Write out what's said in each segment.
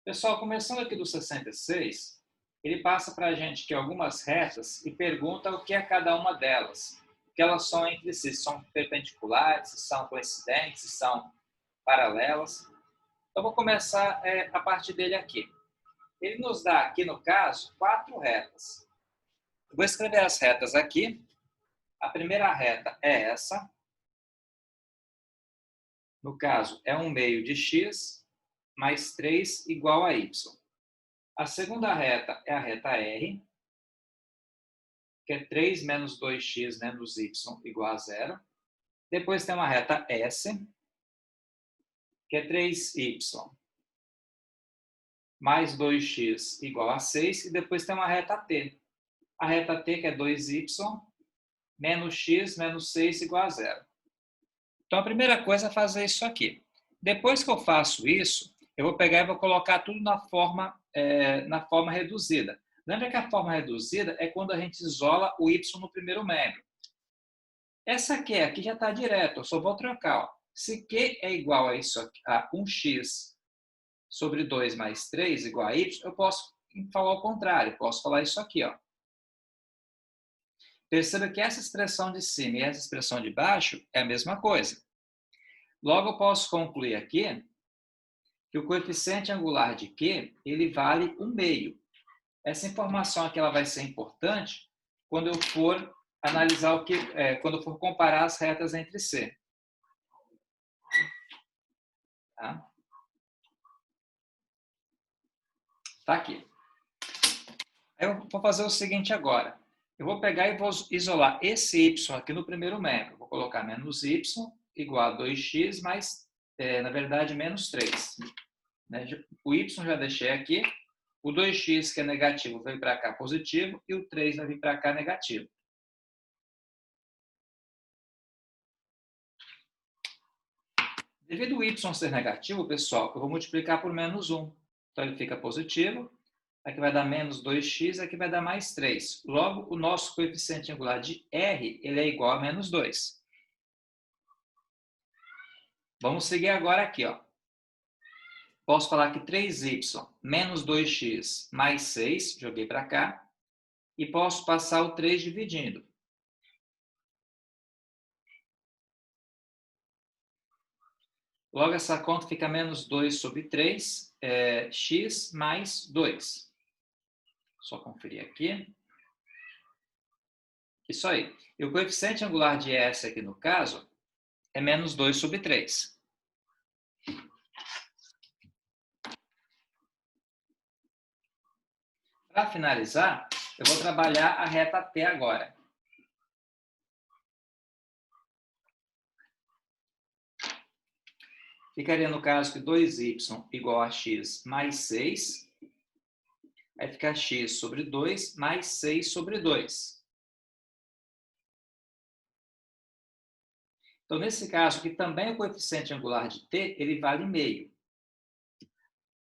Pessoal, começando aqui do 66, ele passa para a gente aqui algumas retas e pergunta o que é cada uma delas. O que elas são entre si, se são perpendiculares, se são coincidentes, se são paralelas. Então, vou começar a partir dele aqui. Ele nos dá aqui, no caso, 4 retas. Eu vou escrever as retas aqui. A primeira reta é essa. No caso, é 1/2 de x mais 3 igual a y. A segunda reta é a reta R, que é 3 menos 2x menos y igual a 0. Depois tem uma reta S, que é 3y mais 2x igual a 6. E depois tem uma reta T. A reta T, que é 2y menos x menos 6 igual a 0. Então, a primeira coisa é fazer isso aqui. Depois que eu faço isso, eu vou pegar e vou colocar tudo na forma reduzida. Lembra que a forma reduzida é quando a gente isola o y no primeiro membro. Essa aqui já está direto, eu só vou trocar. Ó. Se Q é igual a isso aqui, a 1x sobre 2 mais 3 igual a y, eu posso falar o contrário, posso falar isso aqui. Ó. Perceba que essa expressão de cima e essa expressão de baixo é a mesma coisa. Logo, eu posso concluir aqui que o coeficiente angular de Q ele vale 1/2. Essa informação aqui ela vai ser importante quando eu for analisar quando eu for comparar as retas entre si. Tá? Tá aqui. Eu vou fazer o seguinte agora. Eu vou pegar e vou isolar esse y aqui no primeiro membro. Vou colocar menos y igual a 2x mais, na verdade, menos 3. O y já deixei aqui. O 2x, que é negativo, veio para cá positivo. E o 3 vai vir para cá negativo. Devido ao y ser negativo, pessoal, eu vou multiplicar por menos 1. Então, ele fica positivo. Aqui vai dar menos 2x, aqui vai dar mais 3. Logo, o nosso coeficiente angular de R ele é igual a menos 2. Vamos seguir agora aqui. Ó. Posso falar que 3y menos 2x mais 6, joguei para cá. E posso passar o 3 dividindo. Logo, essa conta fica menos 2 sobre 3, x mais 2. Só conferir aqui. Isso aí. E o coeficiente angular de S aqui no caso é menos 2 sobre 3. Para finalizar, eu vou trabalhar a reta T agora. Ficaria no caso que 2y igual a x mais 6. Vai ficar x sobre 2 mais 6 sobre 2. Então, nesse caso aqui, também o coeficiente angular de t, ele vale meio.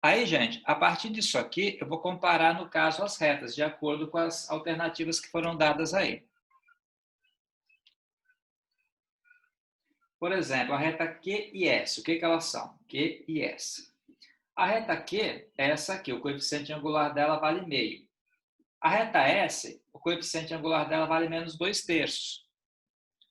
Aí, gente, a partir disso aqui, eu vou comparar, no caso, as retas, de acordo com as alternativas que foram dadas aí. Por exemplo, a reta Q e S, o que elas são? Q e S. A reta Q é essa aqui, o coeficiente angular dela vale meio. A reta S, o coeficiente angular dela vale menos 2/3.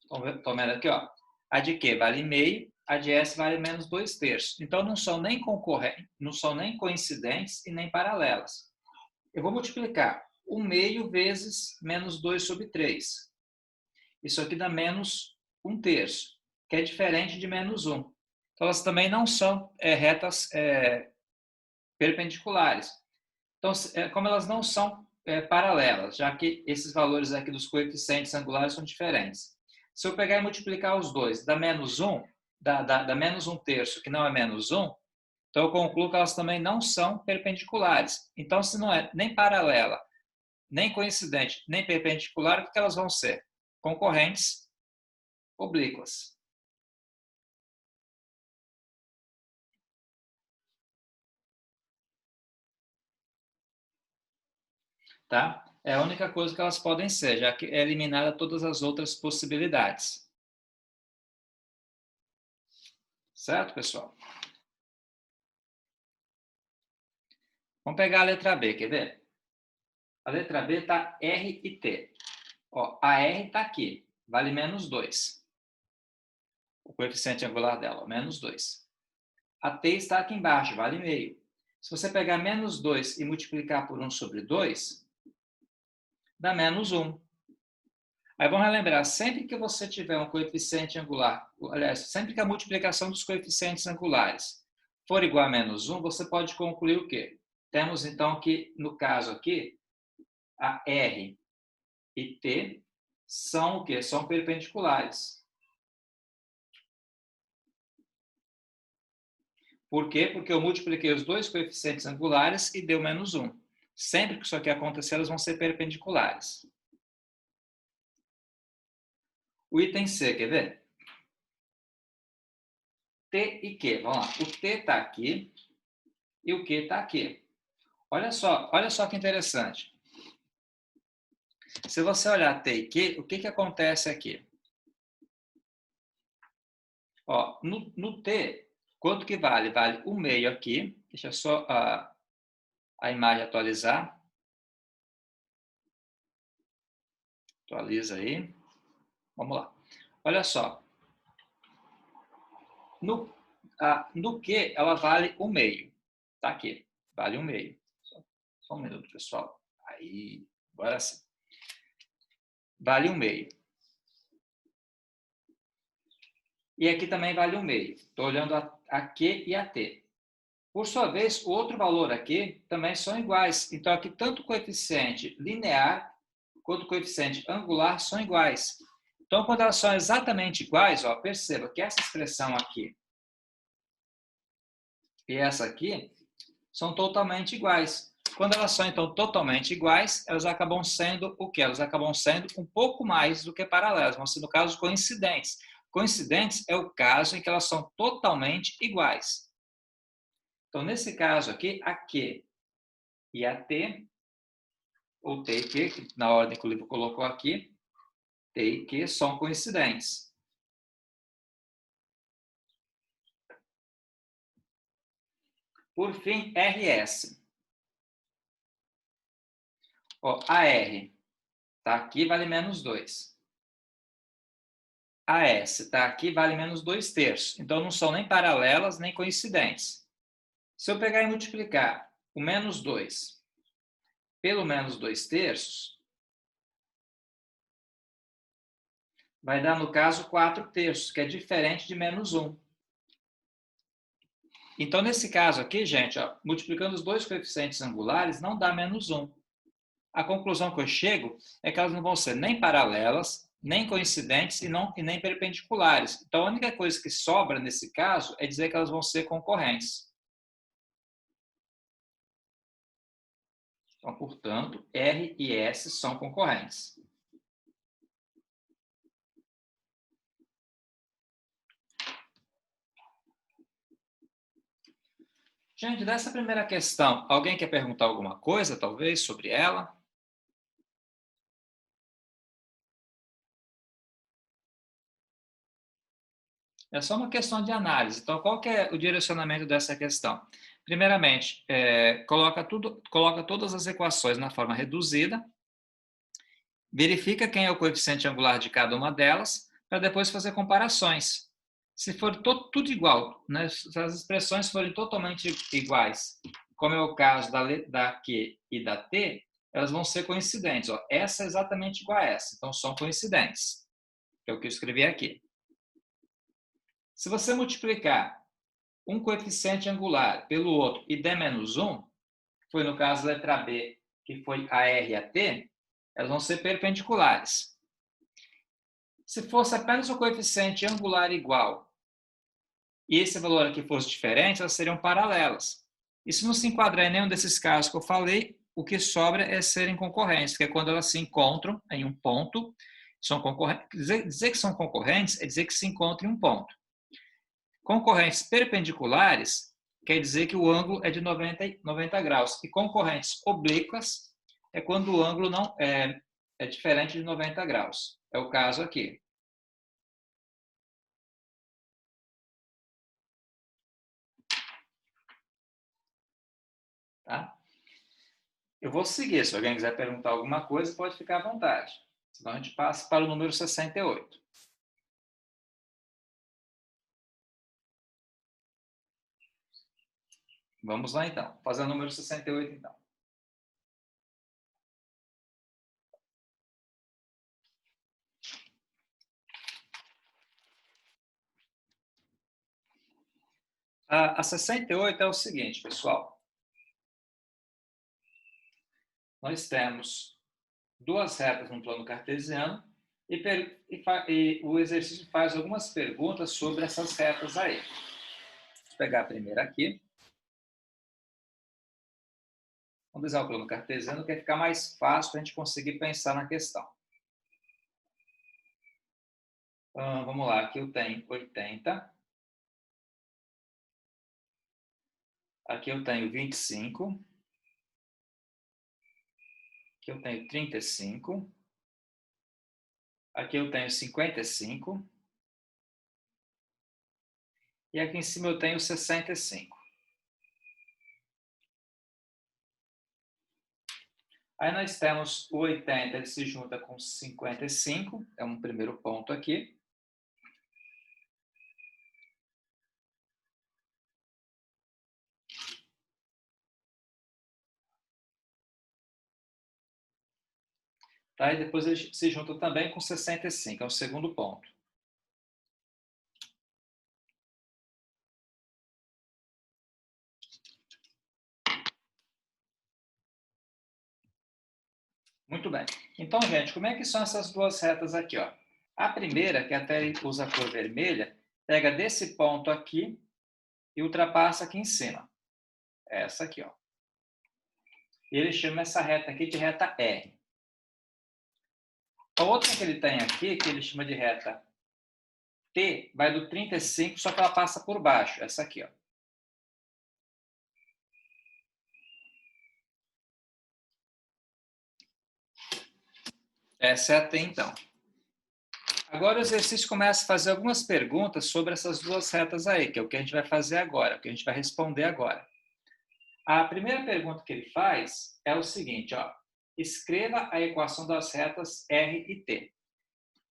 Estão vendo aqui, ó? A de Q vale meio, a de S vale menos 2/3. Então, não são nem concorrentes, não são nem coincidentes e nem paralelas. Eu vou multiplicar 1/2 vezes menos 2 sobre 3. Isso aqui dá menos 1/3, que é diferente de menos 1. Então, elas também não são retas perpendiculares. Então, como elas não são paralelas, já que esses valores aqui dos coeficientes angulares são diferentes. Se eu pegar e multiplicar os dois, dá menos 1, dá menos 1/3, que não é menos 1, então eu concluo que elas também não são perpendiculares. Então, se não é nem paralela, nem coincidente, nem perpendicular, o que elas vão ser? Concorrentes oblíquas. Tá? É a única coisa que elas podem ser, já que é eliminada todas as outras possibilidades. Certo, pessoal? Vamos pegar a letra B, quer ver? A letra B está R e T. Ó, a R está aqui, vale menos 2. O coeficiente angular dela, menos 2. A T está aqui embaixo, vale meio. Se você pegar menos 2 e multiplicar por 1 sobre 2, dá menos 1. Aí vamos relembrar, sempre que você tiver um coeficiente angular, aliás, sempre que a multiplicação dos coeficientes angulares for igual a menos 1, você pode concluir o quê? Temos então que, no caso aqui, a R e T são o quê? São perpendiculares. Por quê? Porque eu multipliquei os dois coeficientes angulares e deu menos 1. Sempre que isso aqui acontecer, elas vão ser perpendiculares. O item C, quer ver? T e Q. Vamos lá. O T está aqui e o Q está aqui. Olha só que interessante. Se você olhar T e Q, o que acontece aqui? Ó, no T, quanto que vale? Vale 1 meio aqui. Deixa só a imagem atualizar. Atualiza aí. Vamos lá. Olha só. No Q, ela vale 1 meio. Tá aqui. Vale 1 meio. Só um minuto, pessoal. Aí, agora sim. Vale 1 meio. E aqui também vale 1 meio. Estou olhando a Q e a T. Por sua vez, o outro valor aqui também são iguais. Então, aqui tanto o coeficiente linear quanto o coeficiente angular são iguais. Então, quando elas são exatamente iguais, ó, perceba que essa expressão aqui e essa aqui são totalmente iguais. Quando elas são, então, totalmente iguais, elas acabam sendo o quê? Elas acabam sendo um pouco mais do que paralelas. Vão ser, no caso, coincidentes. Coincidentes é o caso em que elas são totalmente iguais. Então, nesse caso aqui, a Q e a T, ou T e Q, que na ordem que o livro colocou aqui, T e Q são coincidentes. Por fim, RS. Ó, a R está aqui, vale menos 2. A S está aqui, vale menos 2 terços. Então, não são nem paralelas, nem coincidentes. Se eu pegar e multiplicar o menos 2 pelo menos 2 terços, vai dar, no caso, 4 terços, que é diferente de menos 1. Então, nesse caso aqui, gente, ó, multiplicando os dois coeficientes angulares, não dá menos 1. A conclusão que eu chego é que elas não vão ser nem paralelas, nem coincidentes e nem perpendiculares. Então, a única coisa que sobra nesse caso é dizer que elas vão ser concorrentes. Então, portanto, R e S são concorrentes. Gente, dessa primeira questão, alguém quer perguntar alguma coisa, talvez, sobre ela? É só uma questão de análise. Então, qual que é o direcionamento dessa questão? Primeiramente, coloca todas as equações na forma reduzida, verifica quem é o coeficiente angular de cada uma delas, para depois fazer comparações. Se for tudo igual, né, se as expressões forem totalmente iguais, como é o caso da Q e da T, elas vão ser coincidentes. Ó. Essa é exatamente igual a essa, então são coincidentes. É o que eu escrevi aqui. Se você multiplicar um coeficiente angular pelo outro e der menos 1, foi no caso da letra B, que foi a R e a T, elas vão ser perpendiculares. Se fosse apenas o coeficiente angular igual e esse valor aqui fosse diferente, elas seriam paralelas. E se não se enquadrar em nenhum desses casos que eu falei, o que sobra é serem concorrentes, que é quando elas se encontram em um ponto, são concorrentes. Dizer que são concorrentes é dizer que se encontram em um ponto. Concorrentes perpendiculares quer dizer que o ângulo é de 90 graus. E concorrentes oblíquas é quando o ângulo não é diferente de 90 graus. É o caso aqui. Tá? Eu vou seguir. Se alguém quiser perguntar alguma coisa, pode ficar à vontade. Senão a gente passa para o número 68. Vamos lá, então. Fazer o número 68, então. A 68 é o seguinte, pessoal. Nós temos duas retas no plano cartesiano e o exercício faz algumas perguntas sobre essas retas aí. Vou pegar a primeira aqui. Vamos usar o plano cartesiano, que vai ficar mais fácil para a gente conseguir pensar na questão. Vamos lá, aqui eu tenho 80. Aqui eu tenho 25. Aqui eu tenho 35. Aqui eu tenho 55. E aqui em cima eu tenho 65. Aí nós temos o 80, ele se junta com 55, é um primeiro ponto aqui. Tá? E depois ele se junta também com 65, é o segundo ponto. Muito bem. Então, gente, como é que são essas duas retas aqui? Ó? A primeira, que até usa a cor vermelha, pega desse ponto aqui e ultrapassa aqui em cima. Essa aqui, ó. E ele chama essa reta aqui de reta R. A outra que ele tem aqui, que ele chama de reta T, vai do 35, só que ela passa por baixo. Essa aqui, ó. Essa é a T, então. Agora o exercício começa a fazer algumas perguntas sobre essas duas retas aí, que é o que a gente vai fazer agora, o que a gente vai responder agora. A primeira pergunta que ele faz é o seguinte, ó. Escreva a equação das retas R e T.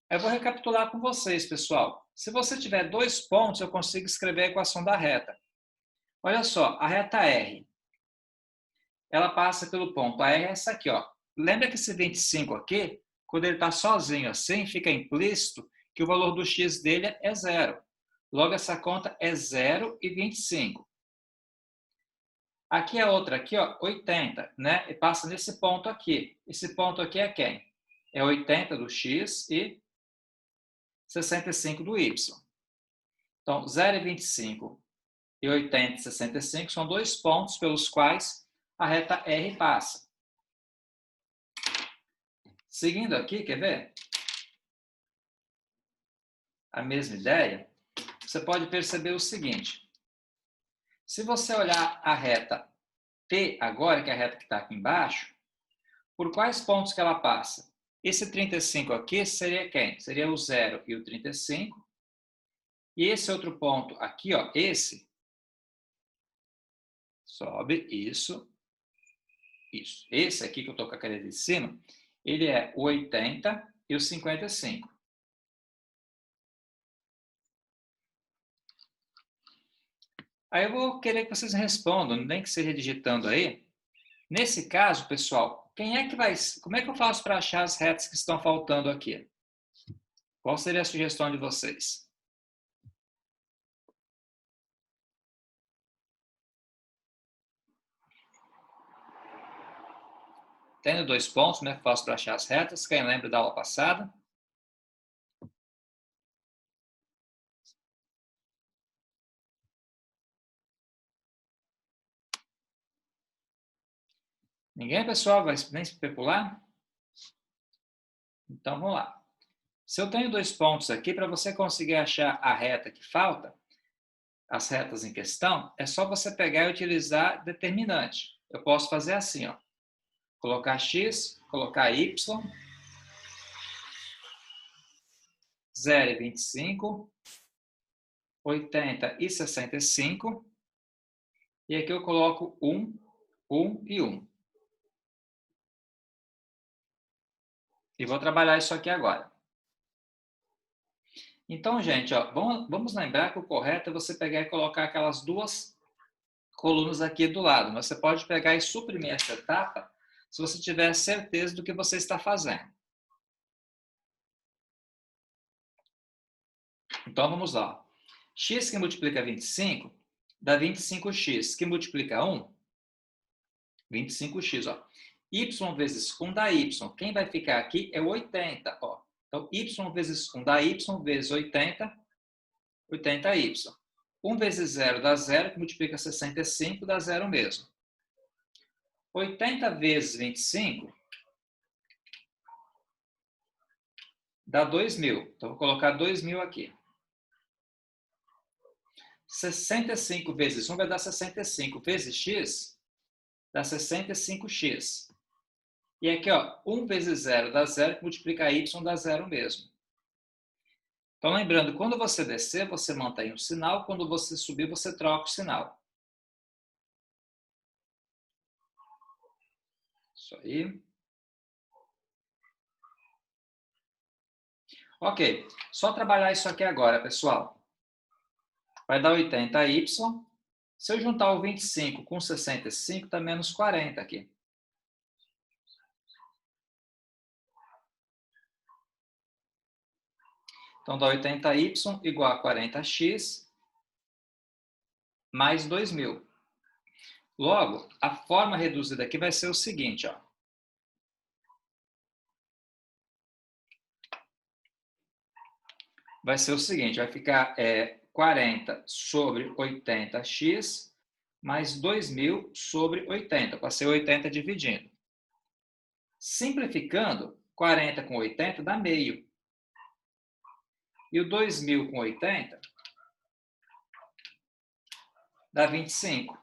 Eu vou recapitular com vocês, pessoal. Se você tiver dois pontos, eu consigo escrever a equação da reta. Olha só, a reta R, ela passa pelo ponto. A R é essa aqui, ó. Lembra que esse 25 aqui, quando ele está sozinho assim, fica implícito que o valor do x dele é zero. Logo, essa conta é 0 e 25. Aqui a outra, aqui, ó, 80, né? E passa nesse ponto aqui. Esse ponto aqui é quem? É 80 do x e 65 do y. Então, 0 e 25 e 80 e 65 são dois pontos pelos quais a reta R passa. Seguindo aqui, quer ver? A mesma ideia, você pode perceber o seguinte. Se você olhar a reta T agora, que é a reta que está aqui embaixo, por quais pontos que ela passa? Esse 35 aqui seria quem? Seria o 0 e o 35. E esse outro ponto aqui, ó, esse, sobe, isso. Esse aqui que eu estou com a caneta de cima, ele é o 80 e o 55. Aí eu vou querer que vocês respondam, nem que seja digitando aí. Nesse caso, pessoal, como é que eu faço para achar as retas que estão faltando aqui? Qual seria a sugestão de vocês? Tendo dois pontos, como é que eu faço para achar as retas? Quem lembra da aula passada? Ninguém, pessoal, vai nem especular? Então, vamos lá. Se eu tenho dois pontos aqui, para você conseguir achar a reta que falta, as retas em questão, é só você pegar e utilizar determinante. Eu posso fazer assim, ó. Colocar x, colocar y, 0 e 25, 80 e 65, e aqui eu coloco 1, 1 e 1. E vou trabalhar isso aqui agora. Então, gente, ó, vamos lembrar que o correto é você pegar e colocar aquelas duas colunas aqui do lado. Mas você pode pegar e suprimir essa etapa se você tiver certeza do que você está fazendo. Então, vamos lá. X que multiplica 25 dá 25x, que multiplica 1, 25x. Ó. Y vezes 1 dá y. Quem vai ficar aqui é 80. Ó. Então, y vezes 1 dá y vezes 80, 80y. 1 vezes 0 dá 0, que multiplica 65, dá 0 mesmo. 80 vezes 25 dá 2.000. Então, vou colocar 2.000 aqui. 65 vezes 1 vai dar 65. Vezes x dá 65x. E aqui, ó, 1 vezes 0 dá 0, que multiplica y dá 0 mesmo. Então, lembrando, quando você descer, você mantém o sinal. Quando você subir, você troca o sinal. Isso aí. Ok, só trabalhar isso aqui agora, pessoal. Vai dar 80y. Se eu juntar o 25 com 65, dá menos 40 aqui. Então, dá 80y igual a 40x mais 2.000. Logo, a forma reduzida aqui vai ser o seguinte, ó. Vai ser o seguinte, vai ficar 40 sobre 80x mais 2.000 sobre 80. Passei 80 dividindo. Simplificando, 40 com 80 dá meio. E o 2.000 com 80 dá 25.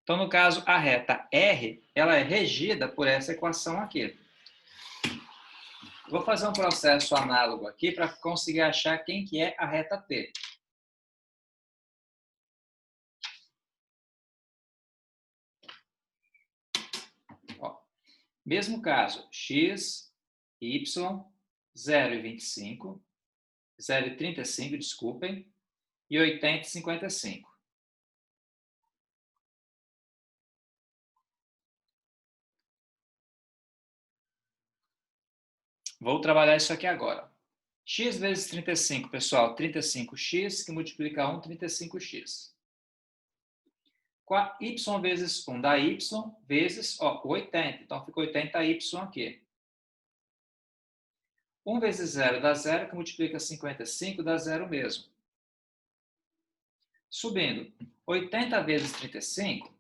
Então, no caso, a reta R, ela é regida por essa equação aqui. Vou fazer um processo análogo aqui para conseguir achar quem que é a reta T. Ó, mesmo caso, x, y, 0,25, 0,35, desculpem, e 80 e 55. Vou trabalhar isso aqui agora. X vezes 35, pessoal, 35x, que multiplica 1, 35x. Y vezes 1 dá y, vezes 80. Então, fica 80y aqui. 1 vezes 0 dá 0, que multiplica 55, dá 0 mesmo. Subindo, 80 vezes 35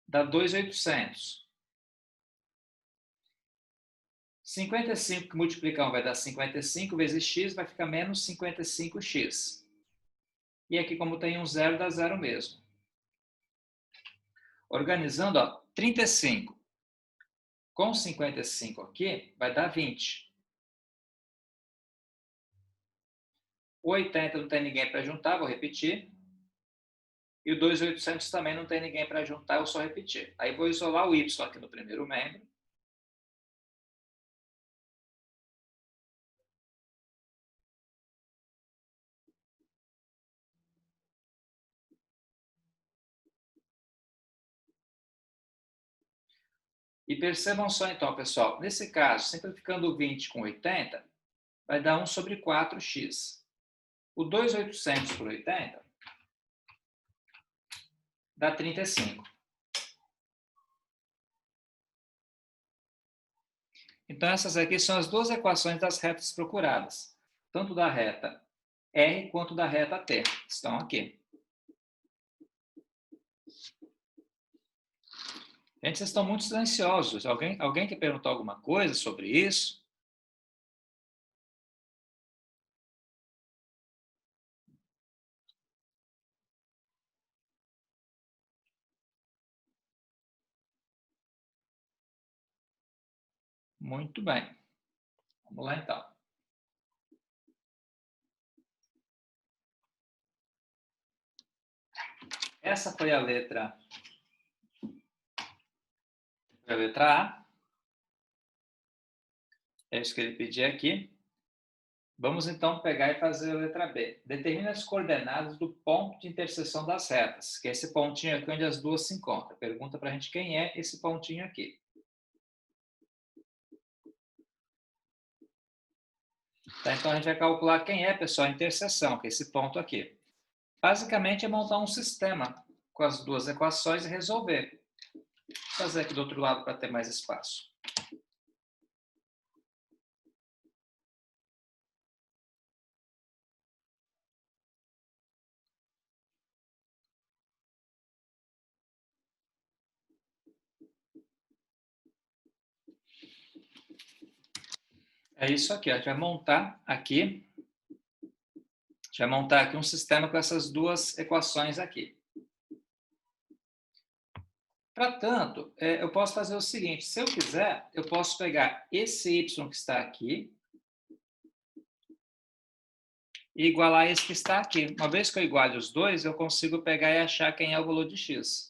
dá 2.800. 55 que multiplica 1 vai dar 55 vezes x, vai ficar menos 55x. E aqui, como tem um zero, dá zero mesmo. Organizando, ó, 35 com 55 aqui, vai dar 20. O 80 não tem ninguém para juntar, vou repetir. E o 2.800 também não tem ninguém para juntar, eu só repetir. Aí vou isolar o y aqui no primeiro membro. E percebam só então, pessoal, nesse caso, simplificando o 20 com 80, vai dar 1 sobre 4x. O 2.800 por 80 dá 35. Então, essas aqui são as duas equações das retas procuradas, tanto da reta R quanto da reta T. Estão aqui. Gente, vocês estão muito silenciosos. Alguém quer perguntar alguma coisa sobre isso? Muito bem. Vamos lá, então. Essa foi a letra A. É isso que ele pediu aqui. Vamos então pegar e fazer a letra B. Determine as coordenadas do ponto de interseção das retas, que é esse pontinho aqui onde as duas se encontram. Pergunta para a gente quem é esse pontinho aqui. Tá, então a gente vai calcular quem é, pessoal, a interseção, que é esse ponto aqui. Basicamente é montar um sistema com as duas equações e resolver. Vou fazer aqui do outro lado para ter mais espaço. É isso aqui, ó. A gente vai montar aqui um sistema com essas duas equações aqui. Para tanto, eu posso fazer o seguinte, se eu quiser, eu posso pegar esse y que está aqui e igualar esse que está aqui. Uma vez que eu iguale os dois, eu consigo pegar e achar quem é o valor de x.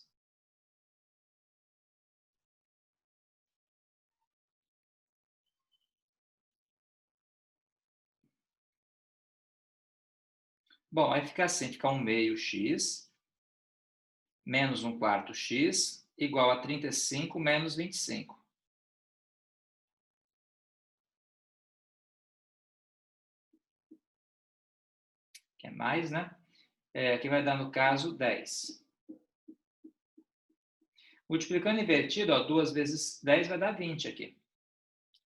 Bom, aí fica assim, fica 1/2 x menos 1/4 x igual a 35 menos 25. Que é mais, né? Aqui vai dar, no caso, 10. Multiplicando invertido, ó, 2 vezes 10 vai dar 20 aqui.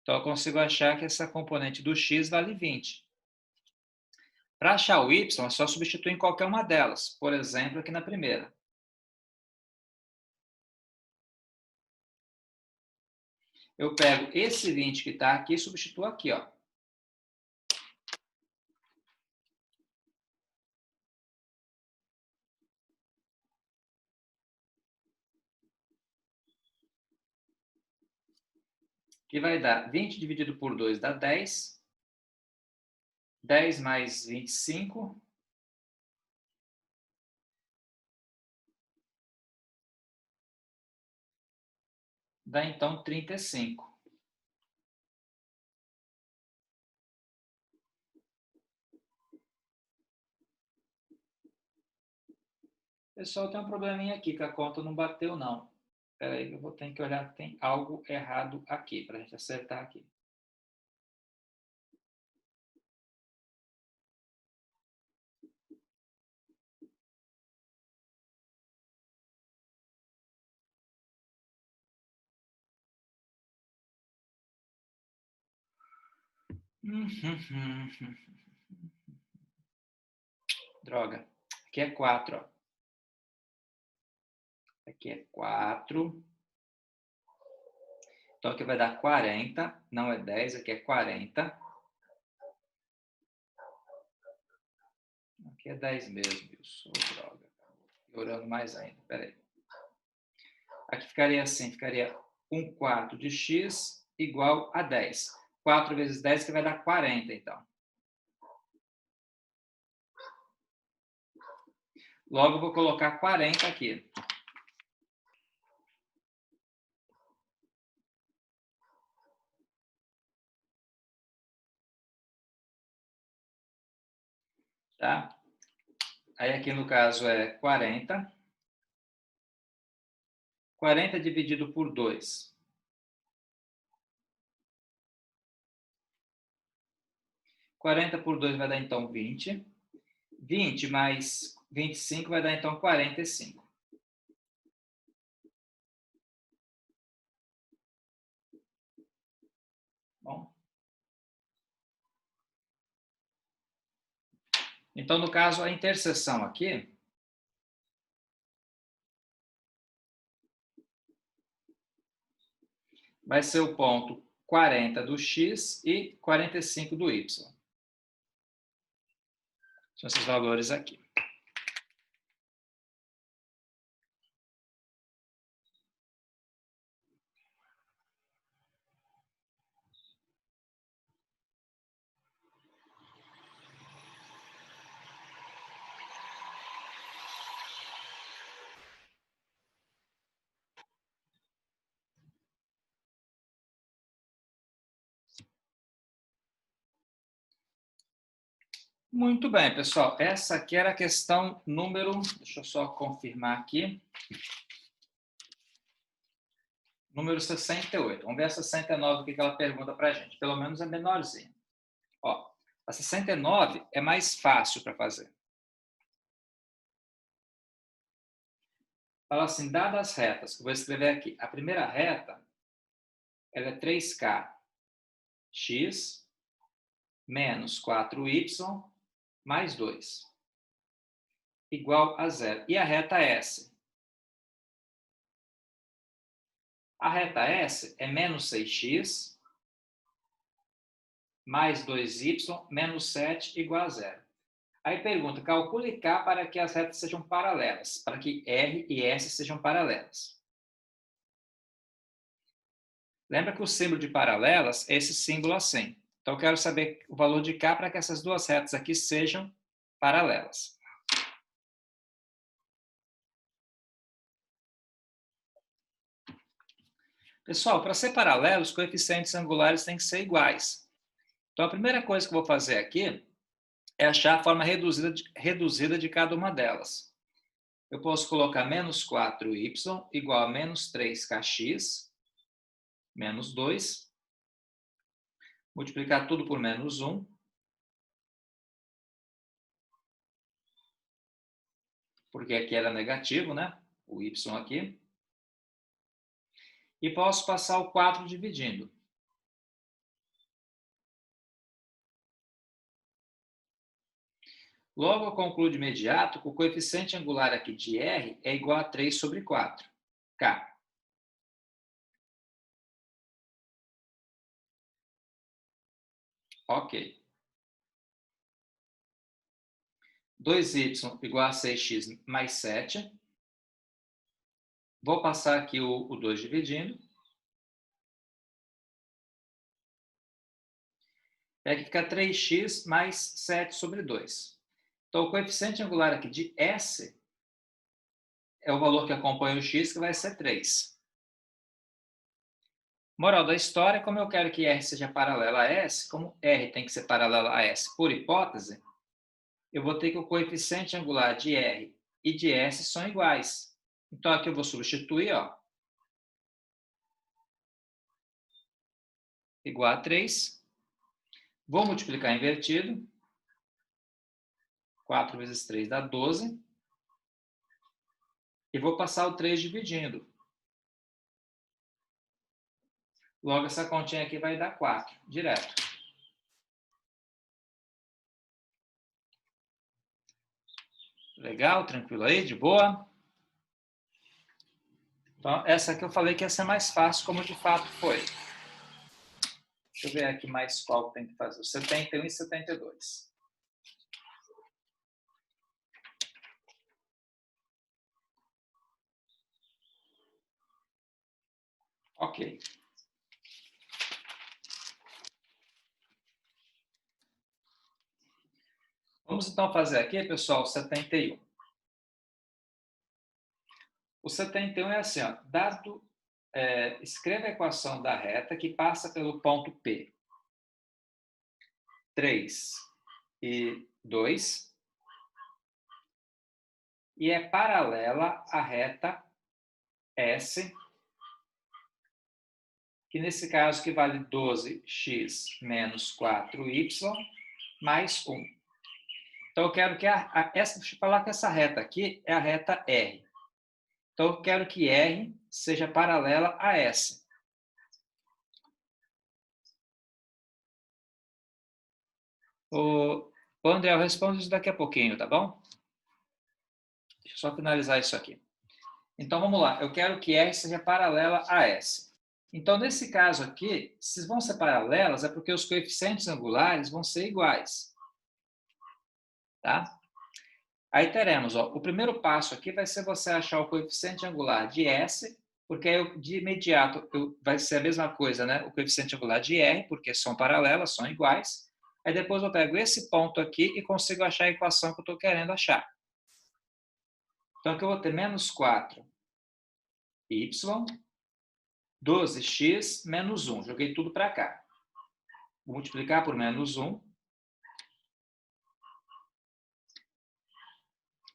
Então, eu consigo achar que essa componente do x vale 20. Para achar o y, é só substituir em qualquer uma delas. Por exemplo, aqui na primeira. Eu pego esse 20 que está aqui e substituo aqui, ó. Que vai dar 20 dividido por 2 dá 10. 10 mais 25 dá, então, 35. Pessoal, tem um probleminha aqui, que a conta não bateu, não. Espera aí, eu vou ter que olhar, tem algo errado aqui, para a gente acertar aqui. Droga. Aqui é 4, ó. Aqui é 4. Então, aqui vai dar 40. Não é 10, aqui é 40. Aqui é 10 mesmo, isso. Oh, droga. Piorando mais ainda. Espera aí. Aqui ficaria assim, ficaria 1/4 de x igual a 10. 4 vezes 10 que vai dar 40, então. Logo, eu vou colocar 40 aqui. Tá? Aí aqui no caso é 40. 40 dividido por 2. 40 por 2 vai dar, então, 20. 20 mais 25 vai dar, então, 45. Bom? Então, no caso, a interseção aqui vai ser o ponto 40 do x e 45 do y. São esses valores aqui. Muito bem, pessoal. Essa aqui era a questão número... Deixa eu só confirmar aqui. Número 68. Vamos ver a 69, o que ela pergunta para a gente. Pelo menos é menorzinha. Ó, a 69 é mais fácil para fazer. Fala assim, dadas as retas, que eu vou escrever aqui. A primeira reta, ela é 3k x menos 4y mais 2, igual a 0. E a reta S? A reta S é menos 6x mais 2y menos 7 igual a 0. Aí pergunta, calcule K para que as retas sejam paralelas, para que R e S sejam paralelas. Lembra que o símbolo de paralelas é esse símbolo assim. Então, eu quero saber o valor de K para que essas duas retas aqui sejam paralelas. Pessoal, para ser paralelo, os coeficientes angulares têm que ser iguais. Então, a primeira coisa que eu vou fazer aqui é achar a forma reduzida de cada uma delas. Eu posso colocar menos 4y igual a menos 3kx, menos 2, multiplicar tudo por menos 1, porque aqui era negativo, né? O y aqui. E posso passar o 4 dividindo. Logo, eu concluo de imediato que o coeficiente angular aqui de R é igual a 3 sobre 4, K. Ok. 2y igual a 6x mais 7. Vou passar aqui o 2 dividindo. É que fica 3x mais 7 sobre 2. Então, o coeficiente angular aqui de S é o valor que acompanha o x, que vai ser 3. Moral da história, como eu quero que R seja paralelo a S, como R tem que ser paralelo a S por hipótese, eu vou ter que o coeficiente angular de R e de S são iguais. Então, aqui eu vou substituir, ó, igual a 3. Vou multiplicar invertido. 4 vezes 3 dá 12. E vou passar o 3 dividindo. Logo, essa continha aqui vai dar 4, direto. Legal? Tranquilo aí? De boa? Então, essa aqui eu falei que ia ser mais fácil, como de fato foi. Deixa eu ver aqui mais qual tem que fazer. O 71 e 72. Ok. Vamos então fazer aqui, pessoal, o 71. O 71 é assim, ó, escreva a equação da reta que passa pelo ponto P. 3 e 2. E é paralela à reta S, que nesse caso equivale 12x menos 4y mais 1. Então, eu quero que deixa eu falar que essa reta aqui é a reta R. Então, eu quero que R seja paralela a S. O André, eu respondo isso daqui a pouquinho, tá bom? Deixa eu só finalizar isso aqui. Então, vamos lá. Eu quero que R seja paralela a S. Então, nesse caso aqui, se vão ser paralelas, é porque os coeficientes angulares vão ser iguais. Tá? Aí teremos, ó, o primeiro passo aqui vai ser você achar o coeficiente angular de S, porque aí de imediato vai ser a mesma coisa, né? O coeficiente angular de R, porque são paralelas, são iguais. Aí depois eu pego esse ponto aqui e consigo achar a equação que eu estou querendo achar. Então aqui eu vou ter menos 4y, 12x menos 1. Joguei tudo para cá. Vou multiplicar por menos 1.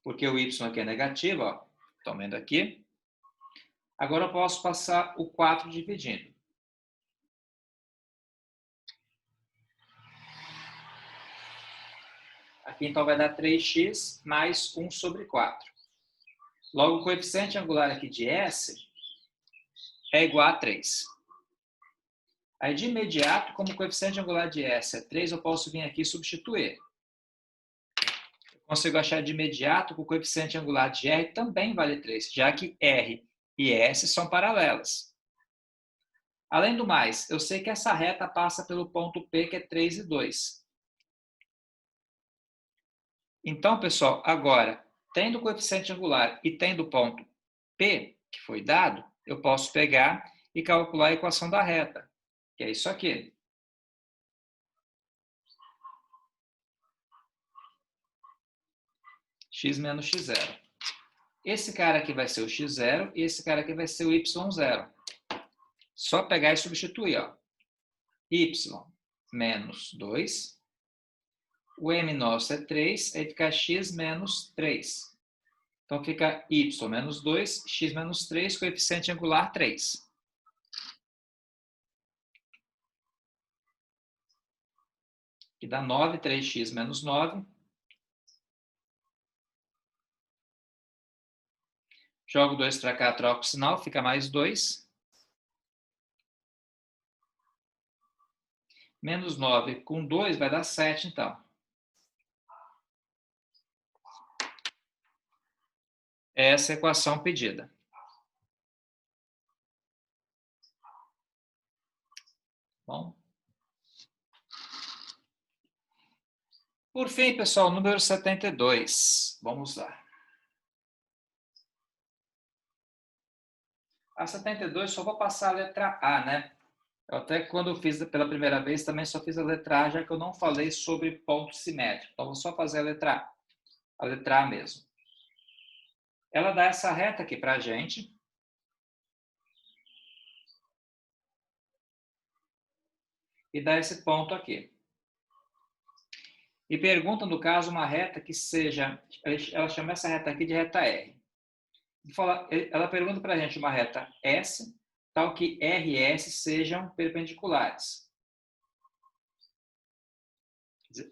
porque o y aqui é negativo, ó. Estão vendo aqui? Agora eu posso passar o 4 dividindo. Aqui então vai dar 3x mais 1 sobre 4. Logo, o coeficiente angular aqui de S é igual a 3. Aí, de imediato, como o coeficiente angular de S é 3, eu posso vir aqui e substituir. Eu consigo achar de imediato que o coeficiente angular de R também vale 3, já que R e S são paralelas. Além do mais, eu sei que essa reta passa pelo ponto P, que é 3 e 2. Então, pessoal, agora, tendo o coeficiente angular e tendo o ponto P, que foi dado, eu posso pegar e calcular a equação da reta, que é isso aqui. X menos x0. Esse cara aqui vai ser o x0 e esse cara aqui vai ser o y0. Só pegar e substituir, ó. Y menos 2. O m nosso é 3, aí fica x menos 3. Então, fica y menos 2, x menos 3, coeficiente angular 3. Que dá 9, 3x menos 9. Jogo 2 para cá, troco o sinal, fica mais 2. Menos 9 com 2 vai dar 7, então. Essa é a equação pedida. Bom. Por fim, pessoal, número 72. Vamos lá. A 72, só vou passar a letra A, né? Eu até quando fiz pela primeira vez, também só fiz a letra A, já que eu não falei sobre ponto simétrico. Então, vou só fazer a letra A mesmo. Ela dá essa reta aqui para a gente. E dá esse ponto aqui. E pergunta, no caso, uma reta que seja... Ela chama essa reta aqui de reta R. Ela pergunta para a gente uma reta S, tal que R e S sejam perpendiculares.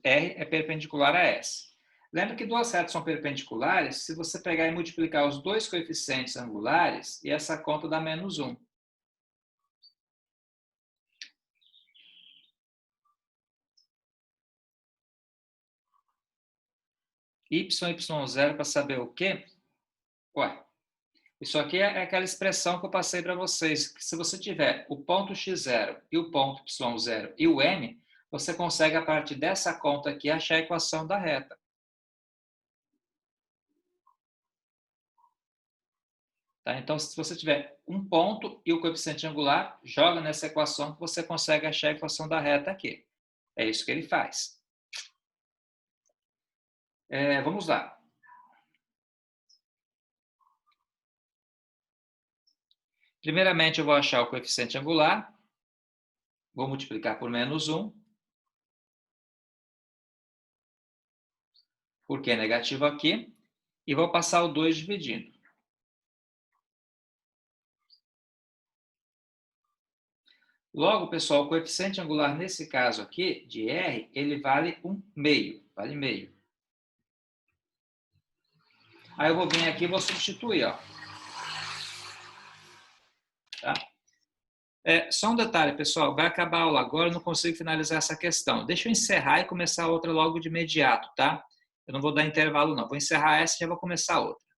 R é perpendicular a S. Lembra que duas retas são perpendiculares se você pegar e multiplicar os dois coeficientes angulares, e essa conta dá menos 1. Y, Y0 para saber o quê? Ué, isso aqui é aquela expressão que eu passei para vocês, que se você tiver o ponto x0 e o ponto y0 e o m, você consegue, a partir dessa conta aqui, achar a equação da reta. Tá? Então, se você tiver um ponto e o coeficiente angular, joga nessa equação que você consegue achar a equação da reta aqui. É isso que ele faz. Vamos lá. Primeiramente, eu vou achar o coeficiente angular. Vou multiplicar por menos 1. Porque é negativo aqui. E vou passar o 2 dividindo. Logo, pessoal, o coeficiente angular nesse caso aqui, de R, ele vale 1/2. Vale meio. Aí eu vou vir aqui e vou substituir, ó. Tá? Só um detalhe, pessoal. Vai acabar a aula agora, eu não consigo finalizar essa questão. Deixa eu encerrar e começar a outra logo de imediato, tá? Eu não vou dar intervalo, não. Vou encerrar essa e já vou começar a outra.